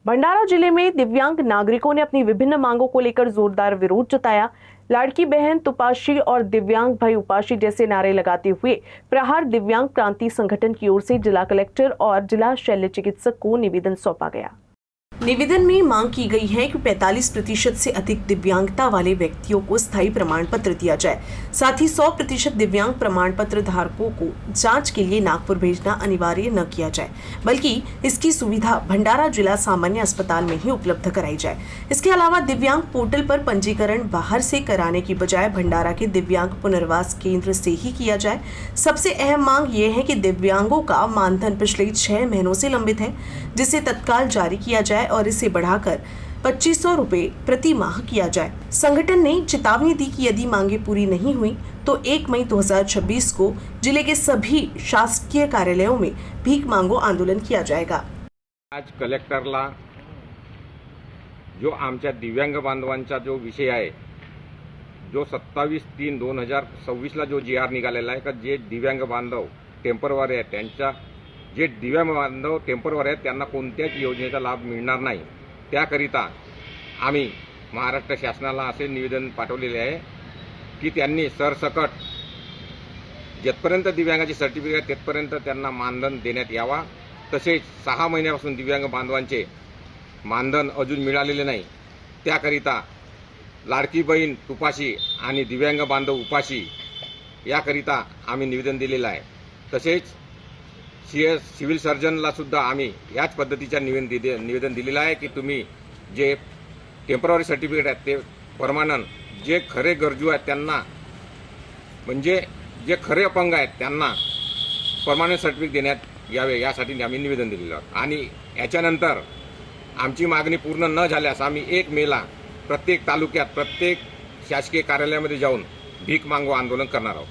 भंडारा जिले में दिव्यांग नागरिकों ने अपनी विभिन्न मांगों को लेकर जोरदार विरोध जताया। लाड़की बहन तुपाशी और दिव्यांग भाई उपाशी जैसे नारे लगाते हुए प्रहार दिव्यांग क्रांति संगठन की ओर से जिला कलेक्टर और जिला शल्य चिकित्सक को निवेदन सौंपा गया। निवेदन में मांग की गई है कि 45% से अधिक दिव्यांगता वाले व्यक्तियों को स्थायी प्रमाण पत्र दिया जाए। साथ ही 100% दिव्यांग प्रमाण पत्र धारकों को जांच के लिए नागपुर भेजना अनिवार्य न किया जाए, बल्कि इसकी सुविधा भंडारा जिला सामान्य अस्पताल में ही उपलब्ध कराई जाए। इसके अलावा दिव्यांग पोर्टल पर पंजीकरण बाहर से कराने की बजाय भंडारा के दिव्यांग पुनर्वास केंद्र से ही किया जाए। सबसे अहम मांग ये है कि दिव्यांगों का मानधन पिछले 6 महीनों से लंबित है, जिसे तत्काल जारी किया जाए और इसे बढ़ाकर 2500 रुपए प्रति माह किया जाए। संगठन ने चेतावनी दी कि यदि मांगे पूरी नहीं हुई तो 1 मई 2026 को जिले के सभी शासकीय कार्यालयों में भीख मांगो आंदोलन किया जाएगा। आज कलेक्टरला जो आमच्या दिव्यांग बांधवांचा जो विषय आहे, जो 27/3/2026 ला जो GR निघालेला आहे का जे दिव्यांग बांधव टेम्पररी आहेत, त्यांच्या जे दिव्यांग बांधव टेम्पररी आहेत त्यांना कोणत्याच योजनेचा लाभ मिळणार नाही। त्याकरिता आम्ही महाराष्ट्र शासनाला असे निवेदन पाठवलेले आहे की त्यांनी सरसकट जेथपर्यंत दिव्यांगाची सर्टिफिकेट तेथपर्यंत त्यांना मानधन देण्यात यावा। तसेच 6 महिन्यापासून दिव्यांग बांधवांचे मानधन अजून मिळालेले नाही, त्याकरिता लाडकी बहीण तुपाशी आणि दिव्यांग बांधव उपाशी याकरिता आम्ही निवेदन दिलेलं आहे। तसेच सिव्हिल सर्जनला सुद्धा आम्ही याच पद्धतीच्या निवेदन दिलेलं आहे की तुम्ही जे टेम्पररी सर्टिफिकेट आहेत ते परमानंट जे खरे गरजू आहेत त्यांना, म्हणजे जे खरे अपंग आहेत त्यांना परमानंट सर्टिफिकेट देण्यात यावे यासाठी आम्ही निवेदन दिलेलं आहे। आणि याच्यानंतर आमची मागणी पूर्ण न झाल्यास आम्ही 1 मेला प्रत्येक तालुक्यात प्रत्येक शासकीय कार्यालयामध्ये जाऊन भीक मागो आंदोलन करणार आहोत।